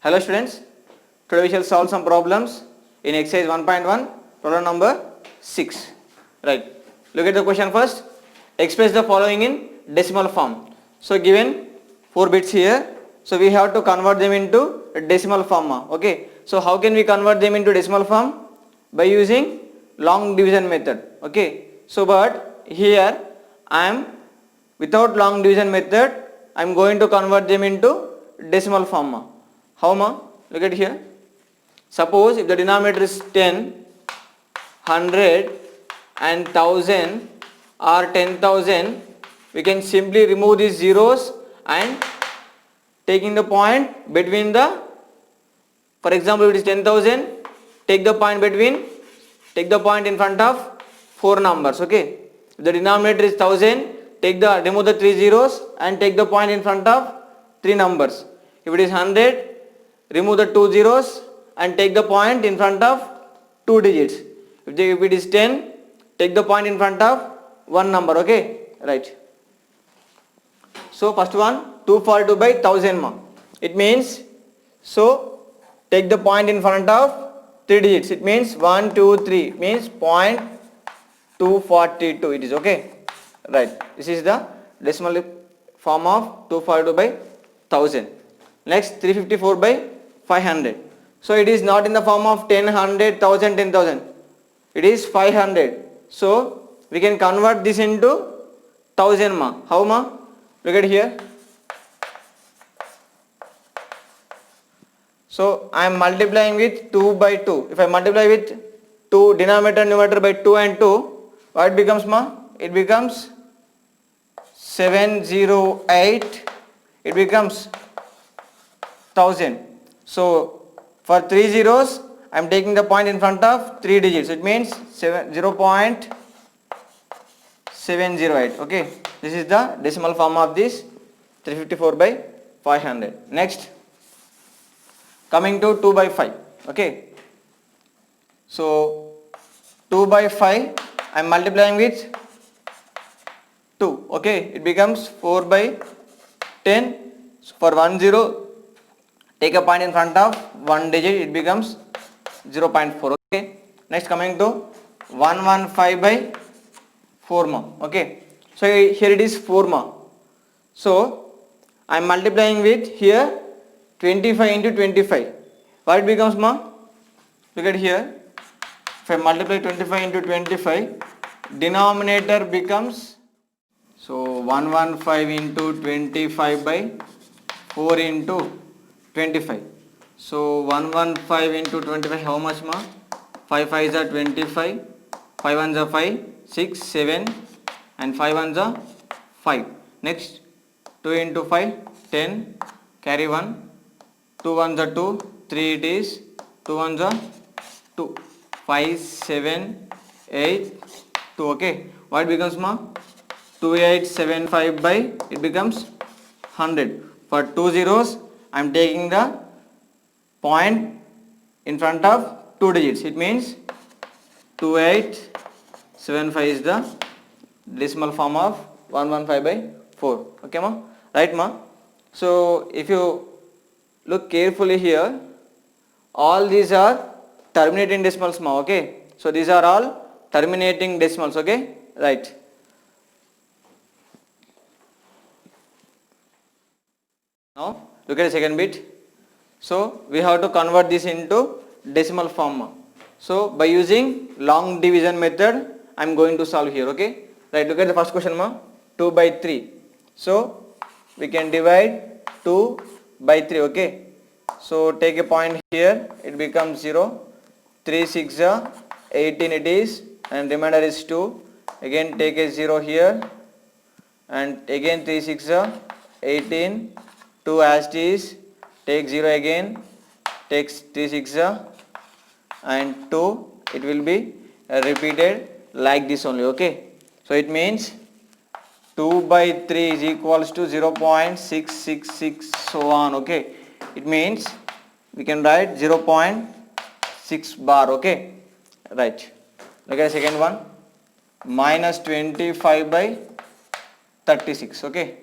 Hello students, today we shall solve some problems in exercise 1.1, problem number 6. Right, look at the question first. Express the following in decimal form. So given 4 bits here, so we have to convert them into decimal form. Okay, so how can we convert them into decimal form? By using long division method. Okay, so but here I am without long division method, I am going to convert them into decimal form. How ma? Look at here. Suppose if the denominator is 10, 100 and 1000 or 10,000, we can simply remove these zeros and taking the point between the, for example, if it is 10,000, take the point in front of 4 numbers. Okay. If the denominator is 1000, remove the 3 zeros and take the point in front of 3 numbers. If it is 100, remove the 2 zeros and take the point in front of 2 digits. If it is 10, take the point in front of 1 number. Okay, right. So first one, 242 by 1000 ma. It means, so take the point in front of 3 digits. It means 1, 2, 3 means 0.242. It is okay, right. This is the decimal form of 242 by 1000. Next, 354 by 500. So it is not in the form of 10, 100, 1000, 10,000. It is 500. So we can convert this into 1000 ma. How ma? Look at here. So I am multiplying with 2 by 2. If I multiply with 2, denominator and numerator by 2 and 2, what becomes ma? It becomes 708. It becomes 1000. So for 3 zeros, I am taking the point in front of 3 digits. It means 0.708. Okay, this is the decimal form of this 354 by 500. Next, coming to 2 by 5. Okay, so 2 by 5, I am multiplying with 2. Okay, it becomes 4 by 10. So for 1 0, take a point in front of 1 digit, it becomes 0.4. Okay. Next, coming to 115 by 4 ma. Okay. So here it is 4 ma. So I am multiplying with here 25 into 25. What it becomes ma? Look at here. If I multiply 25 into 25, denominator becomes, so 115 into 25 by 4 into 25. So 115 into 25, how much ma? 5 5s are 25, 5 1s are 5, 6, 7 and 5 1s are 5. Next, 2 into 5, 10, carry 1, 2 1s are 2, 3 it is, 2 1s are 2, 5, 7, 8, 2. Okay, what becomes ma? 2875 by, it becomes 100. For 2 zeros, I am taking the point in front of 2 digits. It means 2875 is the decimal form of 115 by 4. Okay ma? Right ma? So if you look carefully here, all these are terminating decimals ma. Okay, so these are all terminating decimals. Okay, right. Now look at the second bit. So we have to convert this into decimal form. So by using long division method, I am going to solve here. Okay, right. Look at the first question ma. 2 by 3. So we can divide 2 by 3. Okay, so take a point here. It becomes 0. 3 6 18 it is, and remainder is 2. Again take a 0 here, and again 3 6 18. 2 as it is, take 0 again, takes 3 6 and 2. It will be repeated like this only. Okay, so it means 2 by 3 is equals to 0.666 so on. Okay, it means we can write 0.6 bar. Okay, right. Look at the second one, minus 25 by 36. Okay,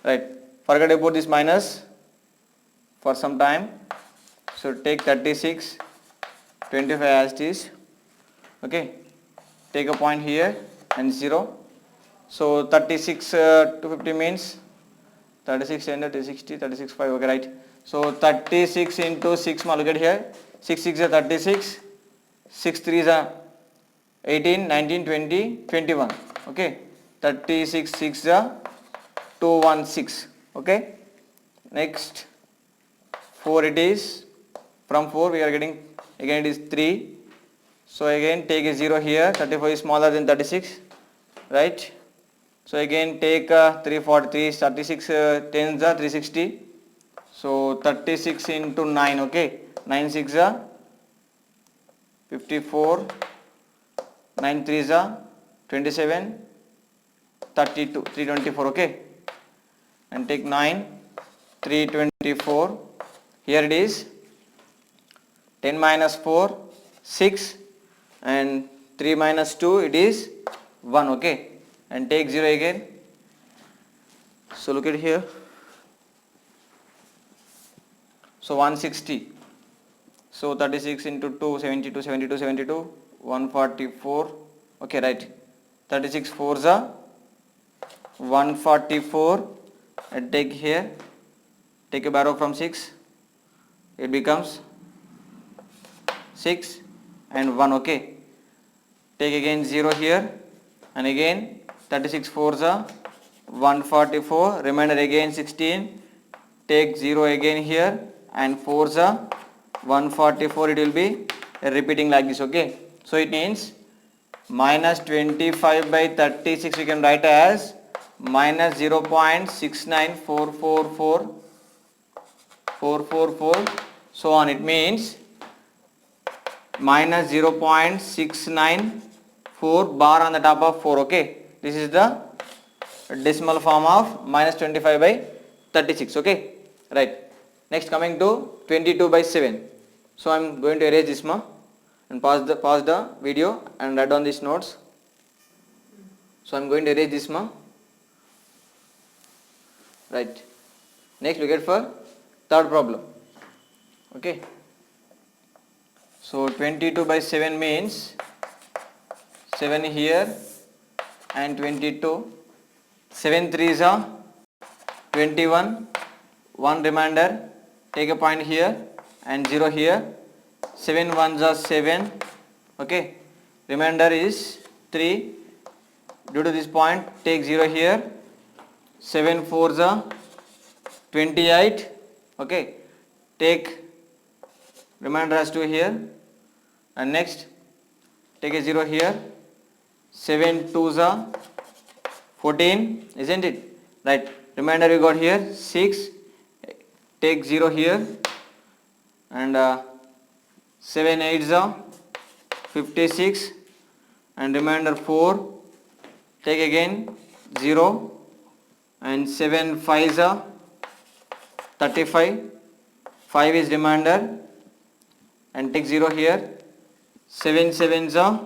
right. Forget about this minus for some time. So take 36, 25 as it is. Okay, take a point here and 0. So 36 250 means 36 and 360, 36 5. Okay, right. So 36 into 6, look at here. 6 6 is 36, 6 3 is 18, 19, 20, 21. Okay, 36 6 is 216. Okay, next 4 it is. From 4 we are getting, again it is 3. So again take a 0 here. 34 is smaller than 36, right? So again take 343, 36 10s are 360. So 36 into 9, okay, 9 6 are 54, 9 3 are 27, 32, 324, okay, and take 9, 324, here it is 10 minus 4, 6, and 3 minus 2, it is 1, okay, and take 0 again. So look at here. So 160. So 36 into 2, 72, 72, 72, 144. Okay, right. 36 4s are 144. And take here. Take a barrow from 6. It becomes 6 and 1. Okay. Take again 0 here. And again 36 4s are 144. Remainder again 16. Take 0 again here. And 4s are 144, it will be repeating like this, okay. So it means minus 25 by 36 we can write as minus 0.694444, so on. It means minus 0.694 bar on the top of 4, okay. This is the decimal form of minus 25 by 36, okay, right. Next, coming to 22 by 7. So I am going to erase this and pause the video and write down these notes. So I am going to erase this right. Next, look at for third problem. Okay. So 22 by 7 means 7 here and 22. 7 3s are 21. 1 remainder. Take a point here and 0 here. 7 1s are 7. Okay. Remainder is 3. Due to this point, take 0 here. 7 4s are 28. Okay. Take remainder as 2 here. And next, take a 0 here. 7 2s are 14. Isn't it? Right. Remainder we got here 6. Take 0 here and 7 8s are 56 and remainder 4. Take again 0 and 7 5s are 35. 5 is remainder and take 0 here. 7 7s are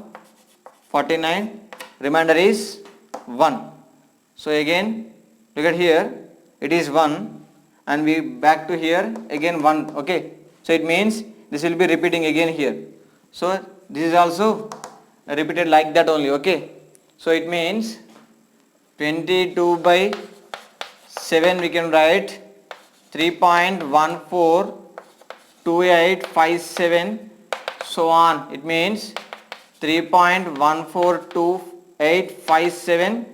49. Remainder is 1. So again look at here, it is 1. And we back to here again 1, okay. So it means this will be repeating again here. So this is also repeated like that only, okay. So it means 22 by 7 we can write 3.142857 so on. It means 3.142857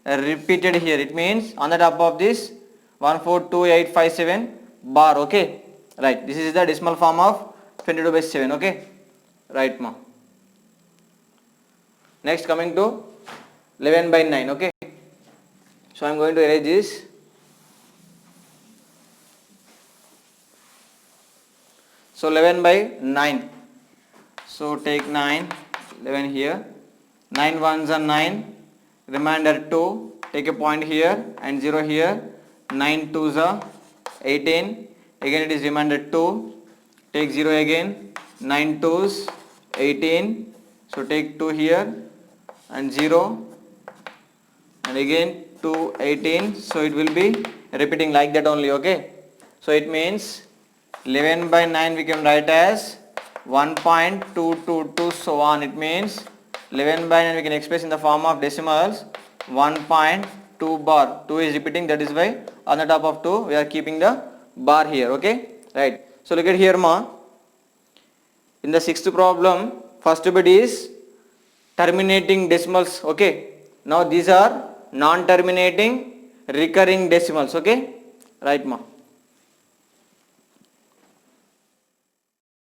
repeated here. It means on the top of this 142857 bar, okay, right. This is the decimal form of 22 by 7, okay, right ma. Next, coming to 11 by 9, okay. So I am going to erase this. So 11 by 9. So take 9, 11 here. 9 1s are 9. Remainder 2. Take a point here and 0 here. 9 2s are 18. Again it is remainder 2. Take 0 again. 9 2s 18. So take 2 here and 0. And again 2 18. So it will be repeating like that only, okay. So it means 11 by 9 we can write as 1.222 so on. It means 11 by 9 we can express in the form of decimals 1.2 bar. 2 is repeating, that is why on the top of 2 we are keeping the bar here. Okay, right. So look at here ma. In the sixth problem, first bit is terminating decimals. Okay, now these are non-terminating recurring decimals. Okay, right ma.